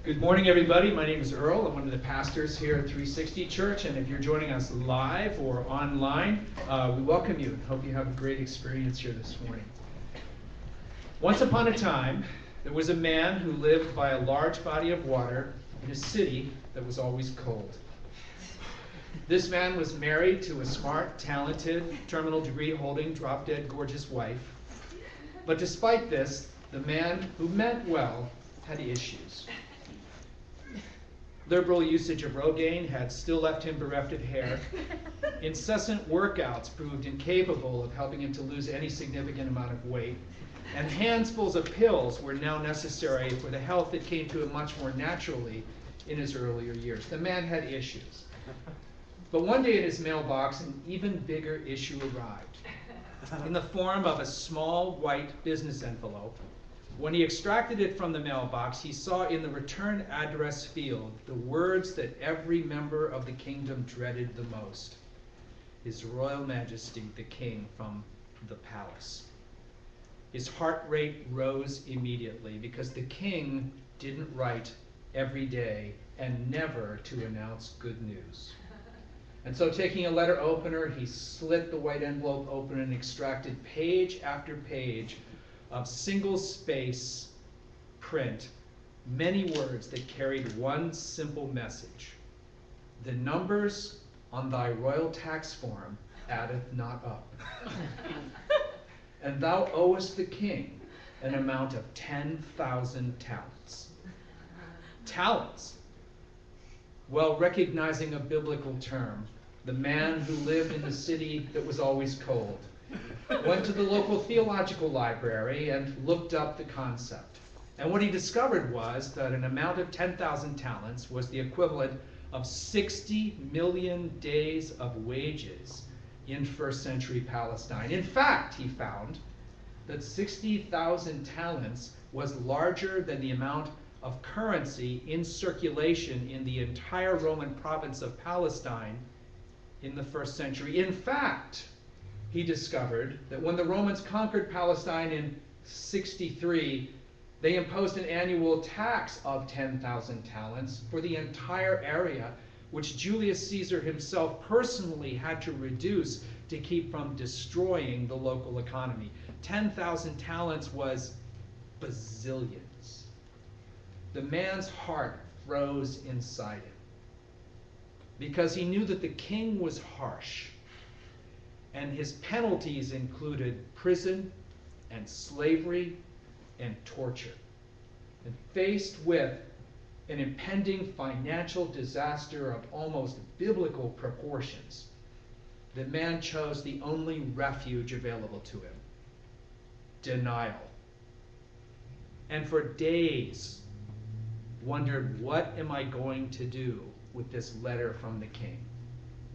Good morning, everybody. My name is Earl. I'm one of the pastors here at 360 Church, and if you're joining us live or online, we welcome you and hope you have a great experience here this morning. Once upon a time, there was a man who lived by a large body of water in a city that was always cold. This man was married to a smart, talented, terminal degree-holding, drop-dead gorgeous wife. But despite this, the man who meant well had issues. Liberal usage of Rogaine had still left him bereft of hair. Incessant workouts proved incapable of helping him to lose any significant amount of weight. And handfuls of pills were now necessary for the health that came to him much more naturally in his earlier years. The man had issues. But one day in his mailbox, an even bigger issue arrived in the form of a small white business envelope. When he extracted it from the mailbox, he saw in the return address field the words that every member of the kingdom dreaded the most. His Royal Majesty, the King from the palace. His heart rate rose immediately because the king didn't write every day and never to announce good news. And so taking a letter opener, he slit the white envelope open and extracted page after page of single-space print, many words that carried one simple message. The numbers on thy royal tax form addeth not up. And thou owest the king an amount of 10,000 talents. Talents. Well, recognizing a biblical term, the man who lived in the city that was always cold went to the local theological library and looked up the concept. And what he discovered was that an amount of 10,000 talents was the equivalent of 60 million days of wages in first century Palestine. In fact, he found that 60,000 talents was larger than the amount of currency in circulation in the entire Roman province of Palestine in the first century. In fact, he discovered that when the Romans conquered Palestine in 63, they imposed an annual tax of 10,000 talents for the entire area, which Julius Caesar himself personally had to reduce to keep from destroying the local economy. 10,000 talents was bazillions. The man's heart froze inside him because he knew that the king was harsh. And his penalties included prison and slavery and torture. And faced with an impending financial disaster of almost biblical proportions, the man chose the only refuge available to him: denial. And for days wondered, what am I going to do with this letter from the king?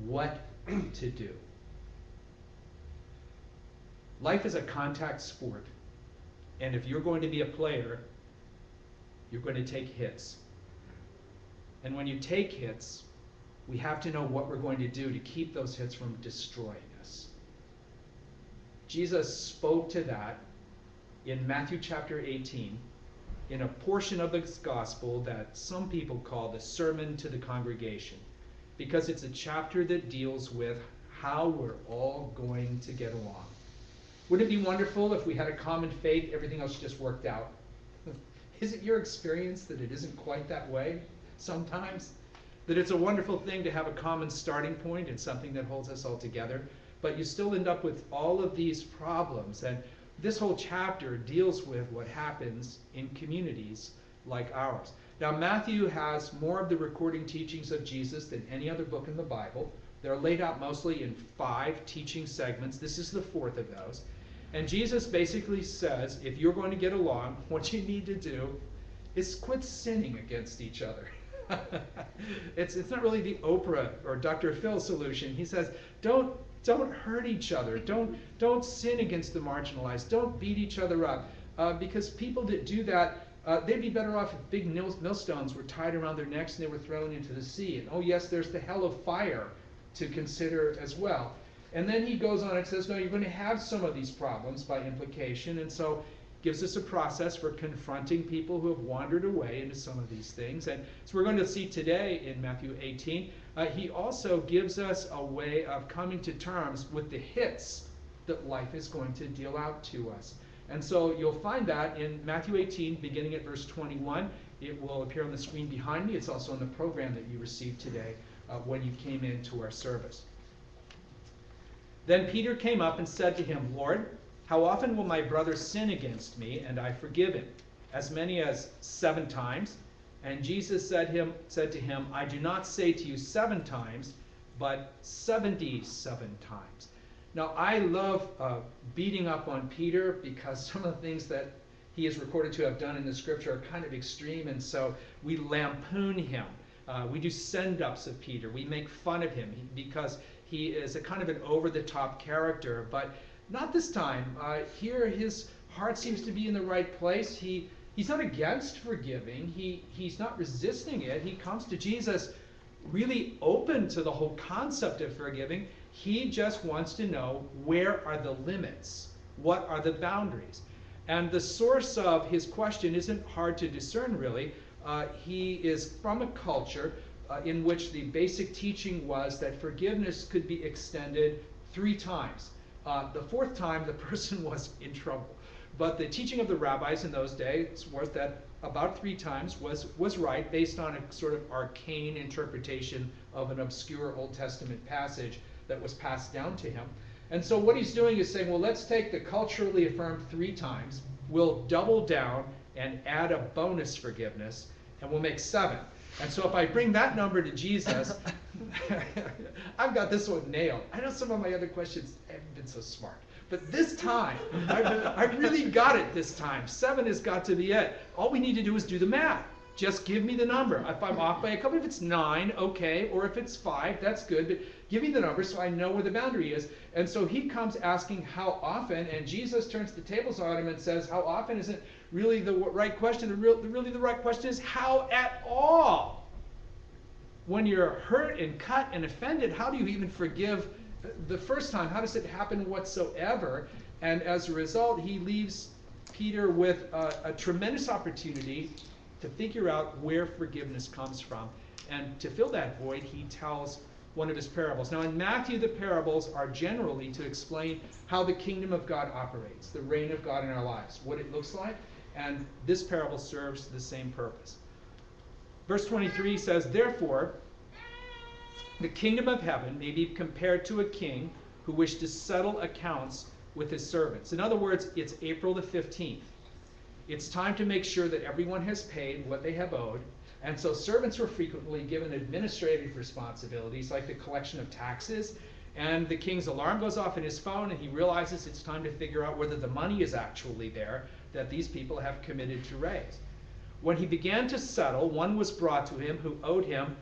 What to do? Life is a contact sport, and if you're going to be a player, you're going to take hits. And when you take hits, we have to know what we're going to do to keep those hits from destroying us. Jesus spoke to that in Matthew chapter 18, in a portion of the gospel that some people call the Sermon to the Congregation, because it's a chapter that deals with how we're all going to get along. Wouldn't it be wonderful if we had a common faith, everything else just worked out? Is it your experience that it isn't quite that way sometimes? That it's a wonderful thing to have a common starting point and something that holds us all together, but you still end up with all of these problems. And this whole chapter deals with what happens in communities like ours. Now, Matthew has more of the recording teachings of Jesus than any other book in the Bible. They're laid out mostly in 5 teaching segments. This is the 4th of those. And Jesus basically says, if you're going to get along, what you need to do is quit sinning against each other. It's not really the Oprah or Dr. Phil solution. He says, don't hurt each other. Don't sin against the marginalized. Don't beat each other up. Because people that do that, they'd be better off if big millstones were tied around their necks and they were thrown into the sea. And oh yes, there's the hell of fire to consider as well. And then he goes on and says, no, you're going to have some of these problems by implication. And so gives us a process for confronting people who have wandered away into some of these things. And as we're going to see today in Matthew 18, he also gives us a way of coming to terms with the hits that life is going to deal out to us. And so you'll find that in Matthew 18, beginning at verse 21. It will appear on the screen behind me. It's also on the program that you received today when you came into our service. Then Peter came up and said to him, Lord, how often will my brother sin against me, and I forgive him? As many as 7 times? And Jesus said to him, I do not say to you 7 times, but 77 times. Now, I love beating up on Peter because some of the things that he is recorded to have done in the scripture are kind of extreme, and so we lampoon him. We do send-ups of Peter. We make fun of him because he is a kind of an over-the-top character, but not this time. Here his heart seems to be in the right place. He's not against forgiving. He's not resisting it. He comes to Jesus really open to the whole concept of forgiving. He just wants to know, where are the limits? What are the boundaries? And the source of his question isn't hard to discern, really. He is from a culture in which the basic teaching was that forgiveness could be extended 3 times. The 4th time, the person was in trouble. But the teaching of the rabbis in those days was that about 3 times was right, based on a sort of arcane interpretation of an obscure Old Testament passage that was passed down to him. And so what he's doing is saying, well, let's take the culturally affirmed 3 times, we'll double down and add a bonus forgiveness, and we'll make 7. And so if I bring that number to Jesus, I've got this one nailed. I know some of my other questions haven't been so smart. But this time, I really got it this time. 7 has got to be it. All we need to do is do the math. Just give me the number. If I'm off by a couple, if it's 9, okay, or if it's 5, that's good, but give me the number so I know where the boundary is. And so he comes asking how often, and Jesus turns the tables on him and says, how often isn't really the right question. Really the right question is how at all? When you're hurt and cut and offended, how do you even forgive the first time? How does it happen whatsoever? And as a result, he leaves Peter with a tremendous opportunity to figure out where forgiveness comes from. And to fill that void, he tells one of his parables. Now in Matthew, the parables are generally to explain how the kingdom of God operates, the reign of God in our lives, what it looks like, and this parable serves the same purpose. Verse 23 says, therefore, the kingdom of heaven may be compared to a king who wished to settle accounts with his servants. In other words, it's April the 15th. It's time to make sure that everyone has paid what they have owed. And so servants were frequently given administrative responsibilities like the collection of taxes. And the king's alarm goes off in his phone and he realizes it's time to figure out whether the money is actually there that these people have committed to raise. When he began to settle, one was brought to him who owed him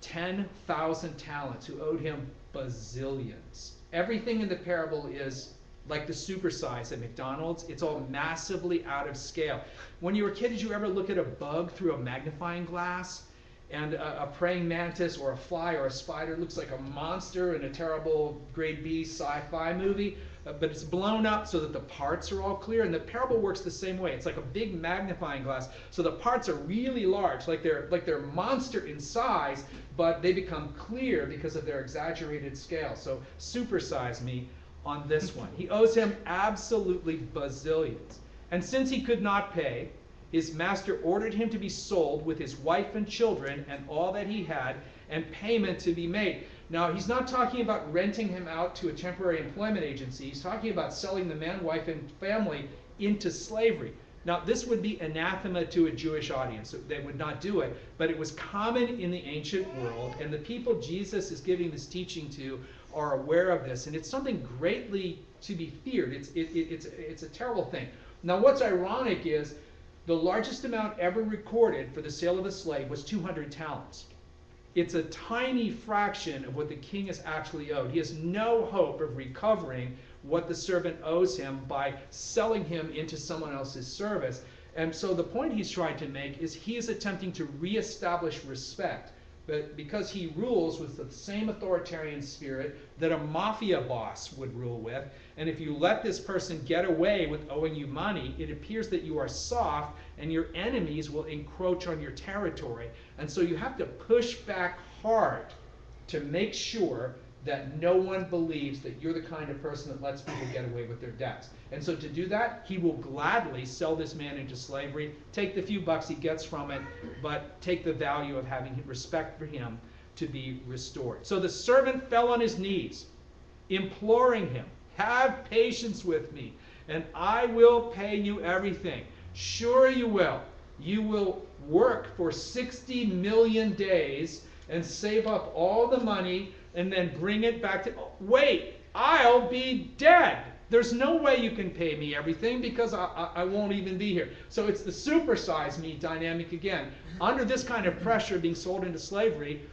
10,000 talents, who owed him bazillions. Everything in the parable is like the supersize at McDonald's. It's all massively out of scale. When you were a kid, did you ever look at a bug through a magnifying glass? And a praying mantis or a fly or a spider looks like a monster in a terrible grade B sci-fi movie, but it's blown up so that the parts are all clear. And the parable works the same way. It's like a big magnifying glass, so the parts are really large, like they're monster in size, but they become clear because of their exaggerated scale. So supersize me on this one. He owes him absolutely bazillions. And since he could not pay, his master ordered him to be sold with his wife and children and all that he had, and payment to be made. Now, he's not talking about renting him out to a temporary employment agency. He's talking about selling the man, wife, and family into slavery. Now, this would be anathema to a Jewish audience. They would not do it, but it was common in the ancient world, and the people Jesus is giving this teaching to are aware of this, and it's something greatly to be feared. It's a terrible thing. Now, what's ironic is the largest amount ever recorded for the sale of a slave was 200 talents. It's a tiny fraction of what the king is actually owed. He has no hope of recovering what the servant owes him by selling him into someone else's service. And so the point he's trying to make is he is attempting to reestablish respect but because he rules with the same authoritarian spirit that a mafia boss would rule with. And if you let this person get away with owing you money, it appears that you are soft and your enemies will encroach on your territory. And so you have to push back hard to make sure that no one believes that you're the kind of person that lets people get away with their debts. And so to do that, he will gladly sell this man into slavery, take the few bucks he gets from it, but take the value of having respect for him to be restored. So the servant fell on his knees, imploring him, have patience with me, and I will pay you everything. Sure you will. You will work for 60 million days and save up all the money and then bring it back to, oh, wait, I'll be dead. There's no way you can pay me everything because I won't even be here. So it's the supersize me dynamic again. Under this kind of pressure being sold into slavery,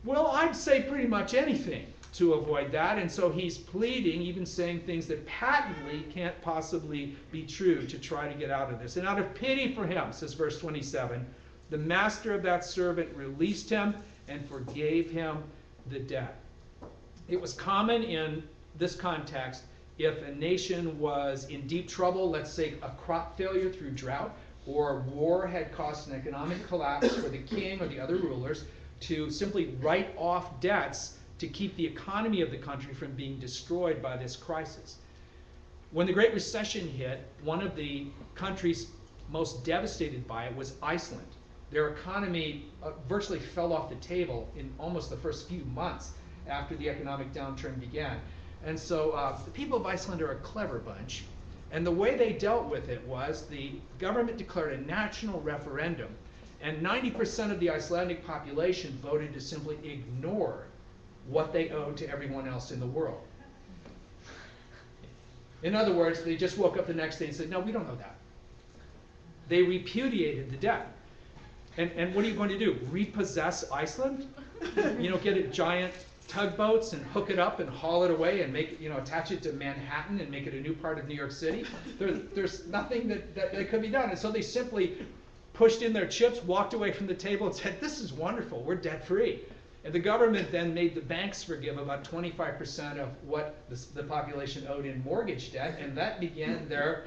well, I'd say pretty much anything to avoid that. And so he's pleading, even saying things that patently can't possibly be true to try to get out of this. And out of pity for him, says verse 27, the master of that servant released him and forgave him the debt. It was common in this context, if a nation was in deep trouble, let's say a crop failure through drought, or war had caused an economic collapse for the king or the other rulers, to simply write off debts to keep the economy of the country from being destroyed by this crisis. When the Great Recession hit, one of the countries most devastated by it was Iceland. Their economy virtually fell off the table in almost the first few months after the economic downturn began. And so the people of Iceland are a clever bunch. And the way they dealt with it was the government declared a national referendum, and 90% of the Icelandic population voted to simply ignore what they owed to everyone else in the world. In other words, they just woke up the next day and said, no, we don't owe that. They repudiated the debt. And what are you going to do? Repossess Iceland? You know, get a giant tugboats and hook it up and haul it away and make, attach it to Manhattan and make it a new part of New York City? There's nothing that could be done. And so they simply pushed in their chips, walked away from the table and said, this is wonderful, we're debt free. And the government then made the banks forgive about 25% of what the population owed in mortgage debt, and that began their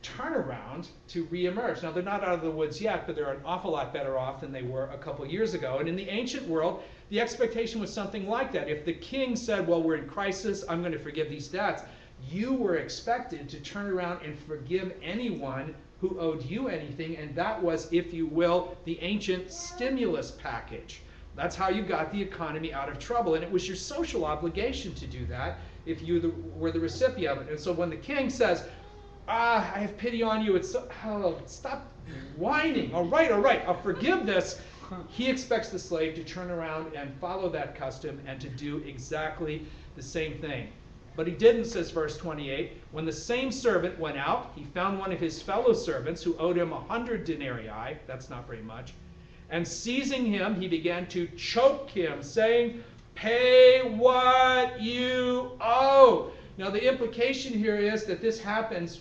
turnaround to reemerge. Now, they're not out of the woods yet, but they're an awful lot better off than they were a couple years ago. And in the ancient world, the expectation was something like that. If the king said, well, we're in crisis, I'm going to forgive these debts, you were expected to turn around and forgive anyone who owed you anything, and that was, if you will, the ancient stimulus package. That's how you got the economy out of trouble, and it was your social obligation to do that if you were the recipient of it. And so when the king says, I have pity on you, stop whining, all right, I'll forgive this, he expects the slave to turn around and follow that custom and to do exactly the same thing. But he didn't, says verse 28. When the same servant went out, he found one of his fellow servants who owed him 100 denarii, that's not very much, and seizing him, he began to choke him, saying, pay what you owe. Now the implication here is that this happens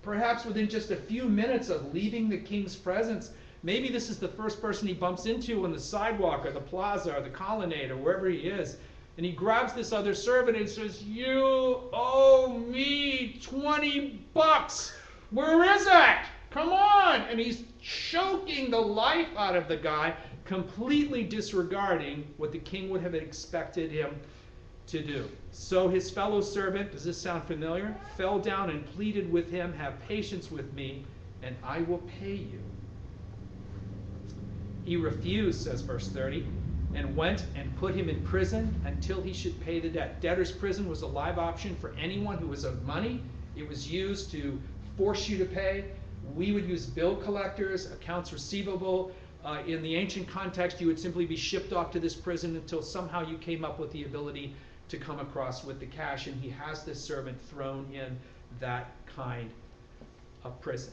perhaps within just a few minutes of leaving the king's presence. Maybe this is the first person he bumps into on the sidewalk or the plaza or the colonnade or wherever he is. And he grabs this other servant and says, you owe me 20 bucks. Where is it? Come on. And he's choking the life out of the guy, completely disregarding what the king would have expected him to do. So his fellow servant, does this sound familiar? Fell down and pleaded with him, have patience with me, and I will pay you. He refused, says verse 30, and went and put him in prison until he should pay the debt. Debtor's prison was a live option for anyone who was owed money. It was used to force you to pay. We would use bill collectors, accounts receivable. In the ancient context, you would simply be shipped off to this prison until somehow you came up with the ability to come across with the cash, and he has this servant thrown in that kind of prison.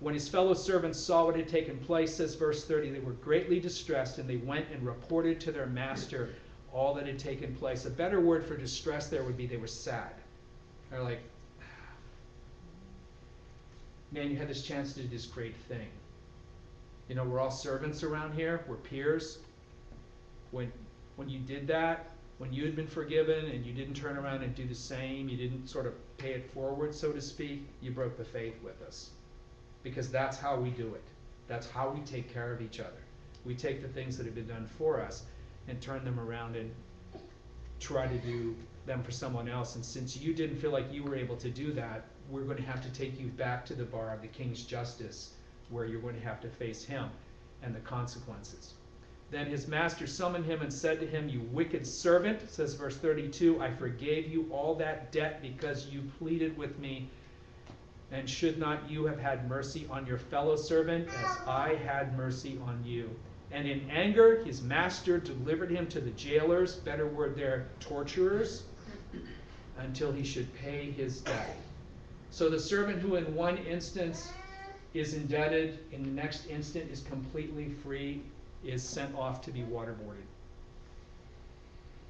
When his fellow servants saw what had taken place, says verse 30, they were greatly distressed, and they went and reported to their master all that had taken place. A better word for distress there would be they were sad. They're like, man, you had this chance to do this great thing. We're all servants around here. We're peers. when you did that, when you had been forgiven and you didn't turn around and do the same, you didn't sort of pay it forward, so to speak, you broke the faith with us. Because that's how we do it. That's how we take care of each other. We take the things that have been done for us and turn them around and try to do them for someone else. And since you didn't feel like you were able to do that, we're going to have to take you back to the bar of the king's justice, where you're going to have to face him and the consequences. Then his master summoned him and said to him, "You wicked servant," says verse 32, "I forgave you all that debt because you pleaded with me. And should not you have had mercy on your fellow servant as I had mercy on you?" And in anger, his master delivered him to the jailers, better word there, torturers, until he should pay his debt. So the servant who in one instance is indebted, in the next instant is completely free, is sent off to be waterboarded.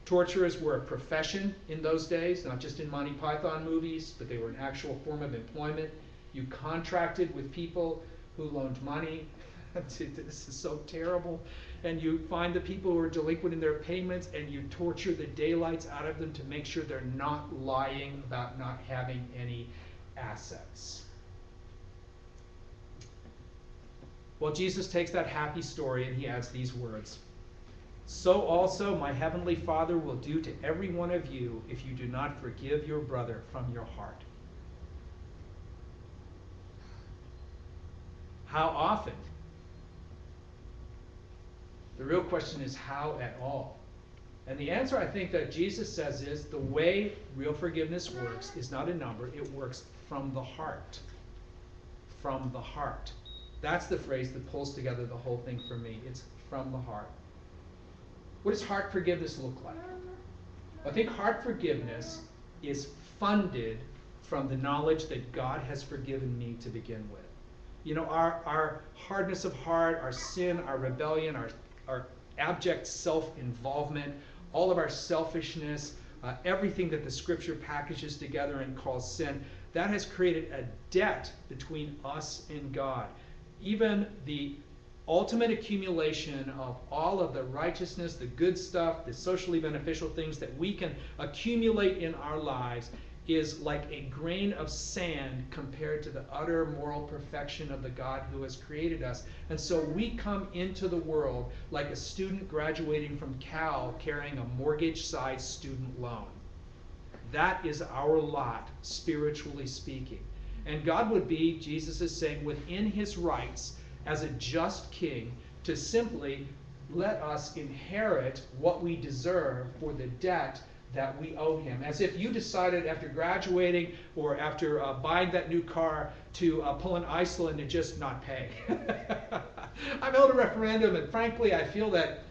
Torturers were a profession in those days, not just in Monty Python movies, but they were an actual form of employment. You contracted with people who loaned money. This is so terrible. And you find the people who are delinquent in their payments and you torture the daylights out of them to make sure they're not lying about not having any assets. Well, Jesus takes that happy story and he adds these words. "So also my heavenly Father will do to every one of you if you do not forgive your brother from your heart." How often? The real question is how at all? And the answer I think that Jesus says is the way real forgiveness works is not a number, it works from the heart. From the heart. That's the phrase that pulls together the whole thing for me. It's from the heart. What does heart forgiveness look like? I think heart forgiveness is funded from the knowledge that God has forgiven me to begin with. You know, our hardness of heart, our sin, our rebellion, our abject self-involvement, all of our selfishness, everything that the scripture packages together and calls sin, that has created a debt between us and God. Even the ultimate accumulation of all of the righteousness, the good stuff, the socially beneficial things that we can accumulate in our lives is like a grain of sand compared to the utter moral perfection of the God who has created us. And so we come into the world like a student graduating from Cal carrying a mortgage-sized student loan. That is our lot, spiritually speaking. And God would be, Jesus is saying, within his rights as a just king to simply let us inherit what we deserve for the debt that we owe him. As if you decided after graduating or after buying that new car to pull an Iceland and just not pay. I've held a referendum and frankly I feel that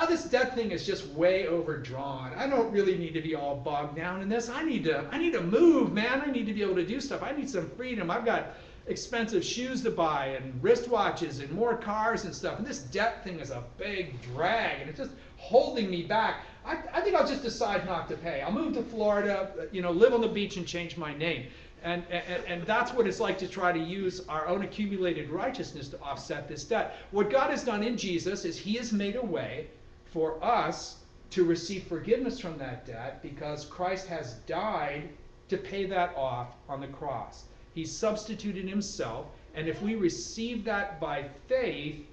this debt thing is just way overdrawn. I don't really need to be all bogged down in this. I need to move, man. I need to be able to do stuff. I need some freedom. I've got expensive shoes to buy and wristwatches and more cars and stuff. And this debt thing is a big drag and it's just holding me back. I think I'll just decide not to pay. I'll move to Florida, live on the beach and change my name. And that's what it's like to try to use our own accumulated righteousness to offset this debt. What God has done in Jesus is he has made a way for us to receive forgiveness from that debt because Christ has died to pay that off on the cross. He substituted himself, and if we receive that by faith,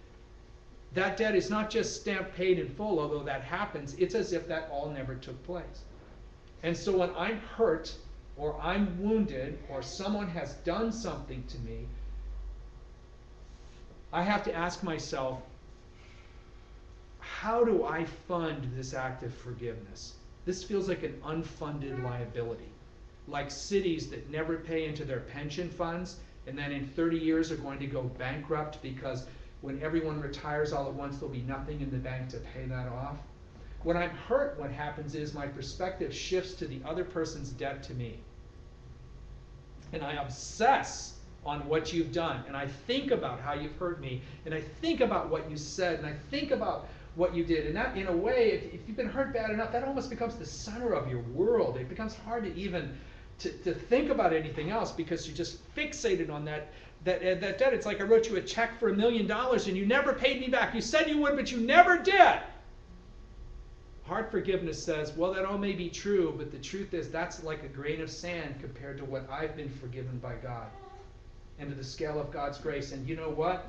that debt is not just stamped paid in full, although that happens. It's as if that all never took place. And so when I'm hurt or I'm wounded or someone has done something to me, I have to ask myself, how do I fund this act of forgiveness? This feels like an unfunded liability. Like cities that never pay into their pension funds and then in 30 years are going to go bankrupt because when everyone retires all at once, there'll be nothing in the bank to pay that off. When I'm hurt, what happens is my perspective shifts to the other person's debt to me. And I obsess on what you've done. And I think about how you've hurt me. And I think about what you said. And I think about what you did. And that, in a way, if you've been hurt bad enough, that almost becomes the center of your world. It becomes hard to even to think about anything else because you're just fixated on that debt. It's like I wrote you a check for $1 million and you never paid me back. You said you would, but you never did. Hard forgiveness says, well, that all may be true, but the truth is that's like a grain of sand compared to what I've been forgiven by God and to the scale of God's grace. And you know what?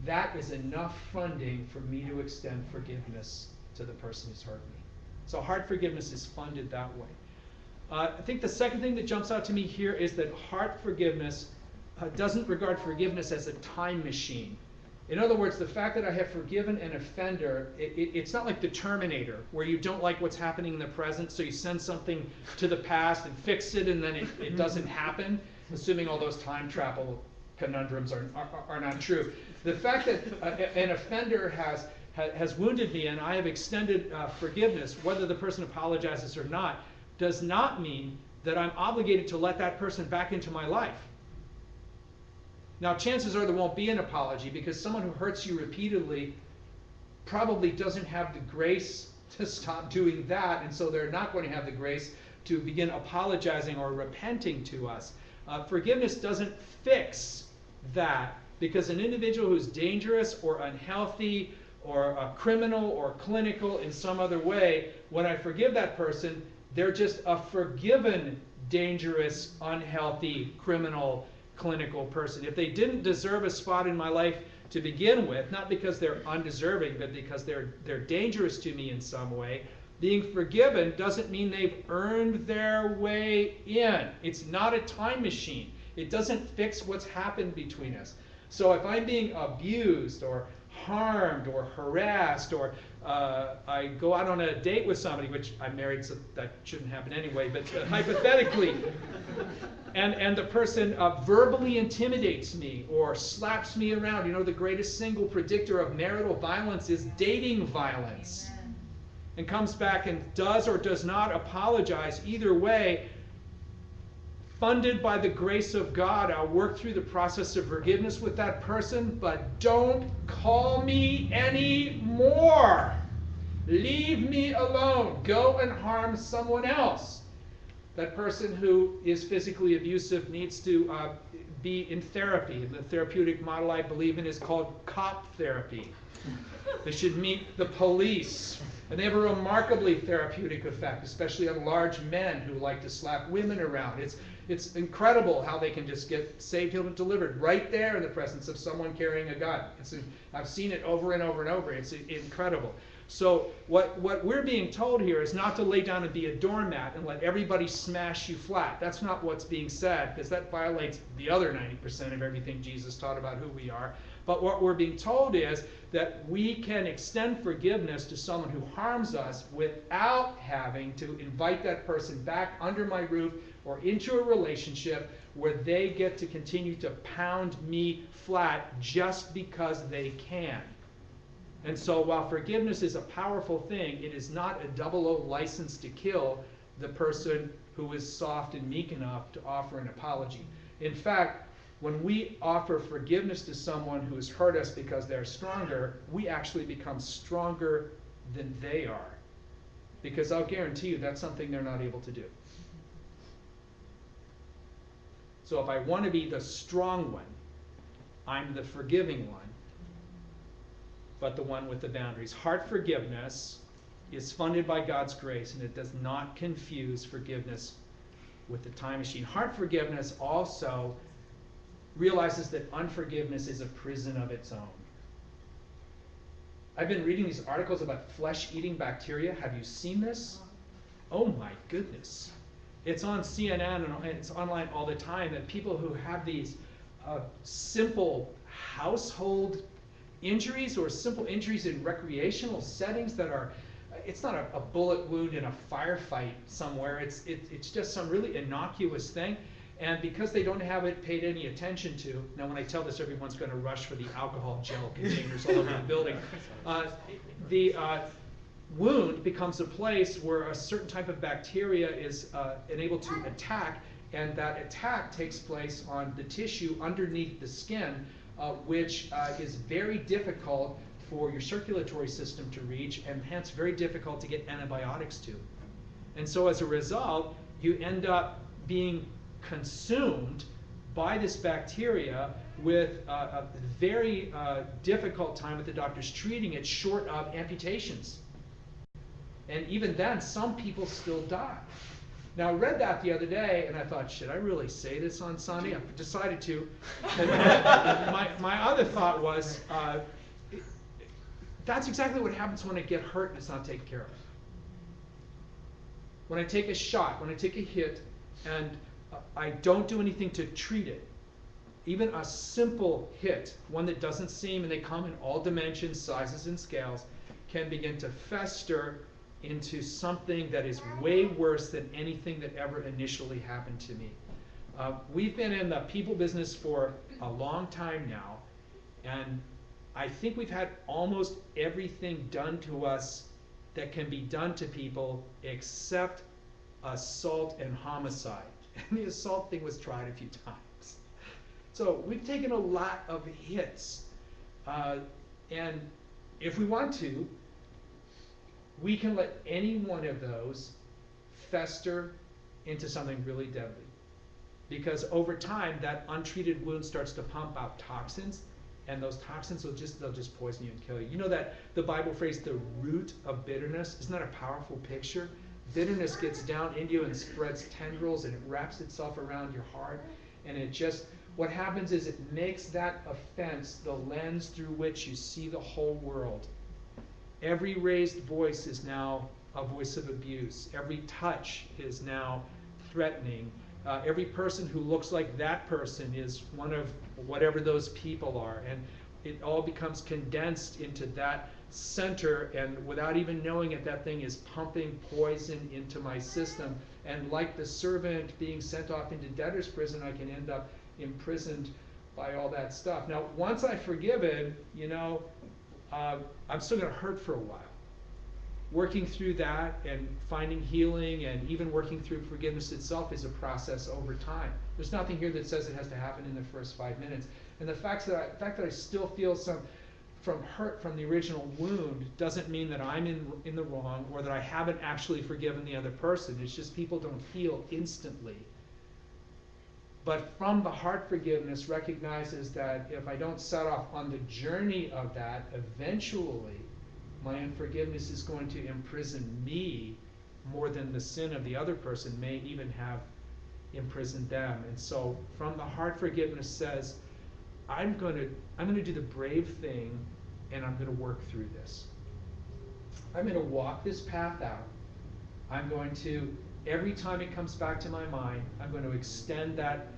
That is enough funding for me to extend forgiveness to the person who's hurt me. So hard forgiveness is funded that way. I think the second thing that jumps out to me here is that hard forgiveness doesn't regard forgiveness as a time machine. In other words, the fact that I have forgiven an offender, it's not like the Terminator, where you don't like what's happening in the present, so you send something to the past and fix it, and then it doesn't happen, assuming all those time travel conundrums are not true. The fact that an offender has wounded me and I have extended forgiveness, whether the person apologizes or not, does not mean that I'm obligated to let that person back into my life. Now, chances are there won't be an apology, because someone who hurts you repeatedly probably doesn't have the grace to stop doing that, and so they're not going to have the grace to begin apologizing or repenting to us. Forgiveness doesn't fix that, because an individual who's dangerous or unhealthy or a criminal or clinical in some other way, when I forgive that person, they're just a forgiven, dangerous, unhealthy, criminal, clinical person. If they didn't deserve a spot in my life to begin with, not because they're undeserving, but because they're dangerous to me in some way, being forgiven doesn't mean they've earned their way in. It's not a time machine. It doesn't fix what's happened between us. So if I'm being abused or harmed or harassed, or I go out on a date with somebody, which I'm married, so that shouldn't happen anyway, but hypothetically, and the person verbally intimidates me or slaps me around. You know, the greatest single predictor of marital violence is dating violence. And comes back and does or does not apologize. Either way, funded by the grace of God, I'll work through the process of forgiveness with that person, but don't call me anymore. Leave me alone. Go and harm someone else. That person who is physically abusive needs to be in therapy. The therapeutic model I believe in is called cop therapy. They should meet the police. And they have a remarkably therapeutic effect, especially on large men who like to slap women around. It's incredible how they can just get saved, healed, and delivered right there in the presence of someone carrying a gun. I've seen it over and over and over. It's incredible. So what we're being told here is not to lay down and be a doormat and let everybody smash you flat. That's not what's being said, because that violates the other 90% of everything Jesus taught about who we are. But what we're being told is that we can extend forgiveness to someone who harms us without having to invite that person back under my roof or into a relationship where they get to continue to pound me flat just because they can. And so while forgiveness is a powerful thing, it is not a 00 license to kill the person who is soft and meek enough to offer an apology. In fact, when we offer forgiveness to someone who has hurt us because they're stronger, we actually become stronger than they are. Because I'll guarantee you that's something they're not able to do. So if I want to be the strong one, I'm the forgiving one, but the one with the boundaries. Heart forgiveness is funded by God's grace, and it does not confuse forgiveness with the time machine. Heart forgiveness also realizes that unforgiveness is a prison of its own. I've been reading these articles about flesh-eating bacteria. Have you seen this? Oh my goodness. It's on CNN and it's online all the time, that people who have these simple household injuries or simple injuries in recreational settings that are, it's not a bullet wound in a firefight somewhere, it's just some really innocuous thing. And because they don't have it paid any attention to, now when I tell this, everyone's going to rush for the alcohol gel containers all over the building. The wound becomes a place where a certain type of bacteria is enabled to attack, and that attack takes place on the tissue underneath the skin, which is very difficult for your circulatory system to reach, and hence very difficult to get antibiotics to. And so as a result, you end up being consumed by this bacteria with a very difficult time with the doctors treating it, short of amputations. And even then, some people still die. Now, I read that the other day, and I thought, should I really say this on Sunday? I decided to. And my other thought was, that's exactly what happens when I get hurt and it's not taken care of. When I take a shot, when I take a hit, and I don't do anything to treat it, even a simple hit, one that doesn't seem, and they come in all dimensions, sizes, and scales, can begin to fester into something that is way worse than anything that ever initially happened to me. We've been in the people business for a long time now, and I think we've had almost everything done to us that can be done to people except assault and homicide. And the assault thing was tried a few times. So we've taken a lot of hits. And if we want to, we can let any one of those fester into something really deadly. Because over time, that untreated wound starts to pump out toxins, and those toxins they'll just poison you and kill you. You know that the Bible phrase, the root of bitterness? Isn't that a powerful picture? Bitterness gets down into you and spreads tendrils, and it wraps itself around your heart, and it just, what happens is it makes that offense the lens through which you see the whole world. Every raised voice is now a voice of abuse. Every touch is now threatening. Every person who looks like that person is one of whatever those people are. And it all becomes condensed into that center, and without even knowing it, that thing is pumping poison into my system. And like the servant being sent off into debtor's prison, I can end up imprisoned by all that stuff. Now, once I've forgiven, I'm still going to hurt for a while. Working through that and finding healing and even working through forgiveness itself is a process over time. There's nothing here that says it has to happen in the first 5 minutes. And the fact that I still feel some from hurt from the original wound doesn't mean that I'm in the wrong or that I haven't actually forgiven the other person. It's just people don't heal instantly. But from the heart forgiveness recognizes that if I don't set off on the journey of that, eventually my unforgiveness is going to imprison me more than the sin of the other person may even have imprisoned them. And so from the heart forgiveness says, I'm going to do the brave thing, and I'm going to work through this. I'm going to walk this path out. I'm going to, every time it comes back to my mind, I'm going to extend that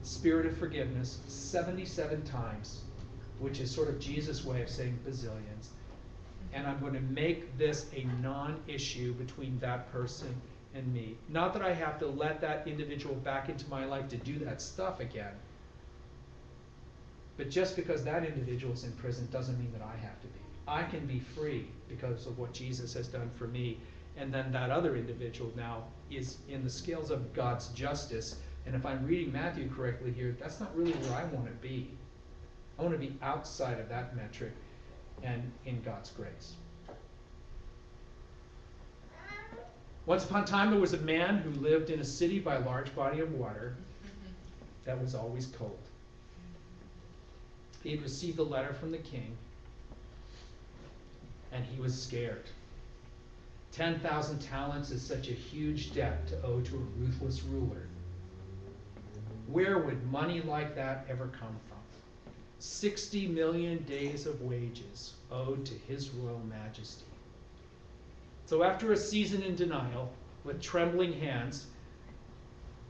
spirit of forgiveness 77 times, which is sort of Jesus' way of saying bazillions. And I'm going to make this a non-issue between that person and me. Not that I have to let that individual back into my life to do that stuff again. But just because that individual is in prison doesn't mean that I have to be. I can be free because of what Jesus has done for me. And then that other individual now is in the scales of God's justice. And if I'm reading Matthew correctly here, that's not really where I want to be. I want to be outside of that metric and in God's grace. Once upon a time, there was a man who lived in a city by a large body of water that was always cold. He had received a letter from the king, and he was scared. 10,000 talents is such a huge debt to owe to a ruthless ruler. Where would money like that ever come from? 60 million days of wages owed to his royal majesty. So after a season in denial, with trembling hands,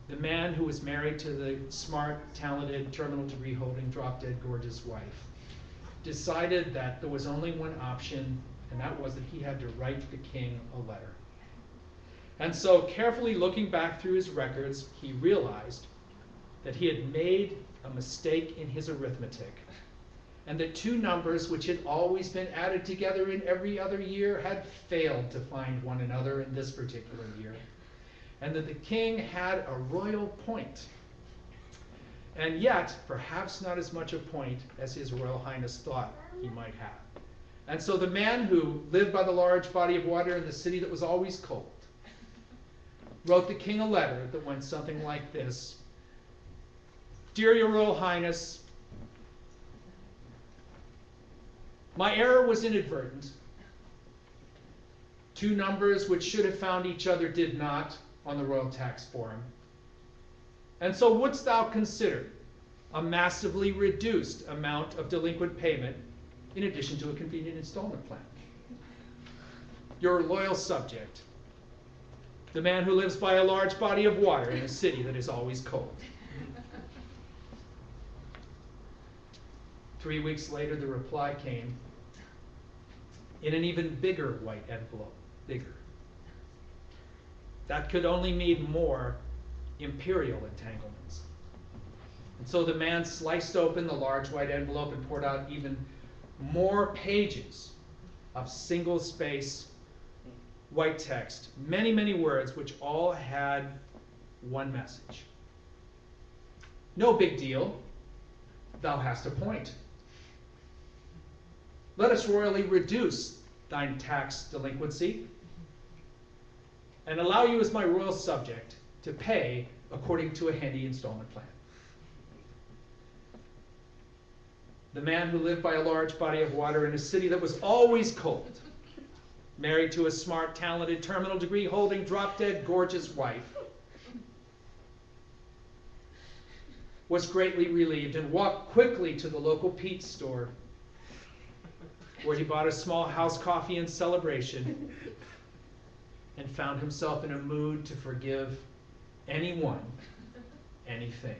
the man who was married to the smart, talented, terminal degree holding, drop-dead gorgeous wife decided that there was only one option, and that was that he had to write the king a letter. And so, carefully looking back through his records, he realized that he had made a mistake in his arithmetic, and the two numbers which had always been added together in every other year had failed to find one another in this particular year, and that the king had a royal point, and yet perhaps not as much a point as his Royal Highness thought he might have. And so the man who lived by the large body of water in the city that was always cold wrote the king a letter that went something like this: Dear Your Royal Highness, my error was inadvertent. Two numbers which should have found each other did not on the Royal Tax Forum. And so wouldst thou consider a massively reduced amount of delinquent payment in addition to a convenient installment plan? Your loyal subject, the man who lives by a large body of water in a city that is always cold. 3 weeks later, the reply came in an even bigger white envelope, bigger. That could only mean more imperial entanglements. And so the man sliced open the large white envelope and poured out even more pages of single-space white text, many, many words, which all had one message. No big deal, thou hast a point. Let us royally reduce thine tax delinquency and allow you as my royal subject to pay according to a handy installment plan. The man who lived by a large body of water in a city that was always cold, married to a smart, talented, terminal degree holding, drop-dead, gorgeous wife, was greatly relieved and walked quickly to the local Pete's store, where he bought a small house coffee in celebration and found himself in a mood to forgive anyone, anything.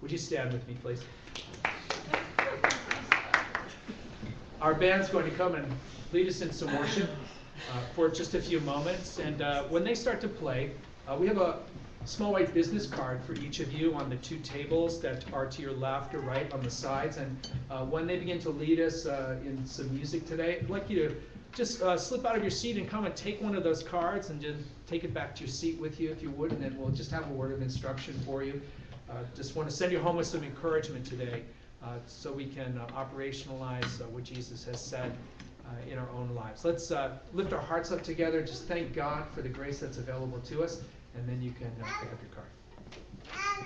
Would you stand with me, please? Our band's going to come and lead us in some worship for just a few moments. And when they start to play, we have a small white business card for each of you on the two tables that are to your left or right on the sides. And when they begin to lead us in some music today, I'd like you to just slip out of your seat and come and take one of those cards and just take it back to your seat with you if you would, and then we'll just have a word of instruction for you. Just want to send you home with some encouragement today so we can operationalize what Jesus has said in our own lives. Let's lift our hearts up together, just thank God for the grace that's available to us, and then you can pick up your card.